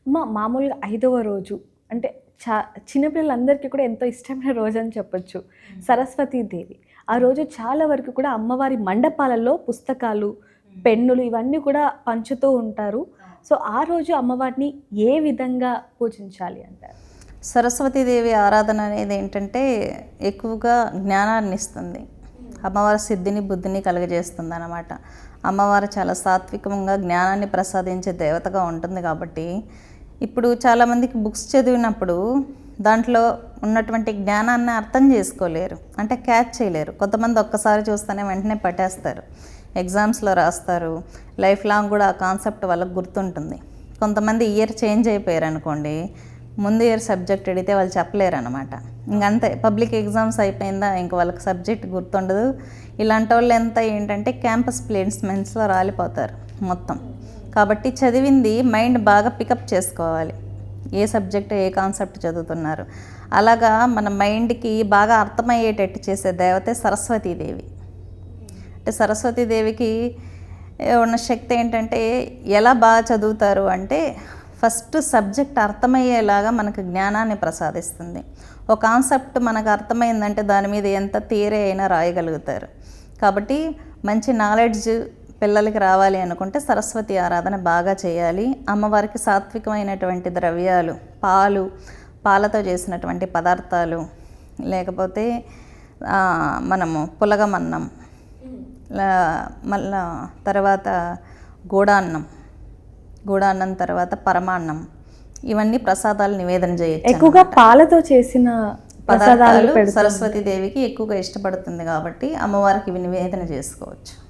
మామూలుగా 5వ రోజు అంటే చా చిన్నపిల్లలందరికీ కూడా ఎంతో ఇష్టమైన రోజని చెప్పొచ్చు. సరస్వతీదేవి. ఆ రోజు చాలా వరకు కూడా అమ్మవారి మండపాలలో పుస్తకాలు, పెన్నులు ఇవన్నీ కూడా పంచుతూ ఉంటారు. సో, ఆ రోజు అమ్మవారిని ఏ విధంగా పూజించాలి అంటారు? సరస్వతీదేవి ఆరాధన అనేది ఏంటంటే ఎక్కువగా జ్ఞానాన్ని ఇస్తుంది. అమ్మవారి సిద్ధిని బుద్ధిని కలుగజేస్తుంది అన్నమాట. అమ్మవారు చాలా సాత్వికంగా జ్ఞానాన్ని ప్రసాదించే దేవతగా ఉంటుంది కాబట్టి ఇప్పుడు చాలామందికి బుక్స్ చదివినప్పుడు దాంట్లో ఉన్నటువంటి జ్ఞానాన్ని అర్థం చేసుకోలేరు, అంటే క్యాచ్ చేయలేరు. కొంతమంది ఒక్కసారి చూస్తేనే వెంటనే పట్టేస్తారు, ఎగ్జామ్స్లో రాస్తారు, లైఫ్ లాంగ్ కూడా ఆ కాన్సెప్ట్ వాళ్ళకి గుర్తుంటుంది. కొంతమంది ఇయర్ చేంజ్ అయిపోయారు అనుకోండి, ముందు ఇయర్ సబ్జెక్ట్ అడిగితే వాళ్ళు చెప్పలేరు అనమాట. ఇంకంతే, పబ్లిక్ ఎగ్జామ్స్ అయిపోయిందా ఇంక వాళ్ళకి సబ్జెక్ట్ గుర్తుండదు. ఇలాంటి వాళ్ళు ఎంత ఏంటంటే క్యాంపస్ ప్లేస్మెంట్స్లో రాలిపోతారు మొత్తం. కాబట్టి చదివింది మైండ్ బాగా పికప్ చేసుకోవాలి, ఏ సబ్జెక్ట్ ఏ కాన్సెప్ట్ చదువుతున్నారు. అలాగా మన మైండ్కి బాగా అర్థమయ్యేటట్టు చేసే దేవతే సరస్వతీదేవి. అంటే సరస్వతీదేవికి ఉన్న శక్తి ఏంటంటే ఎలా బాగా చదువుతారు అంటే ఫస్ట్ సబ్జెక్ట్ అర్థమయ్యేలాగా మనకు జ్ఞానాన్ని ప్రసాదిస్తుంది. ఒక కాన్సెప్ట్ మనకు అర్థమైందంటే దాని మీద ఎంత థియరీ అయినా రాయగలుగుతారు. కాబట్టి మంచి నాలెడ్జ్ పిల్లలకి రావాలి అనుకుంటే సరస్వతి ఆరాధన బాగా చేయాలి. అమ్మవారికి సాత్వికమైనటువంటి ద్రవ్యాలు, పాలతో చేసినటువంటి పదార్థాలు, లేకపోతే మనము పులగమన్నం, మళ్ళా తర్వాత గూడాన్నం తర్వాత పరమాన్నం, ఇవన్నీ ప్రసాదాలు నివేదన చేయొచ్చు. ఎక్కువగా పాలతో చేసిన పదార్థాలు సరస్వతీదేవికి ఎక్కువగా ఇష్టపడుతుంది కాబట్టి అమ్మవారికి ఇవి నివేదన చేసుకోవచ్చు.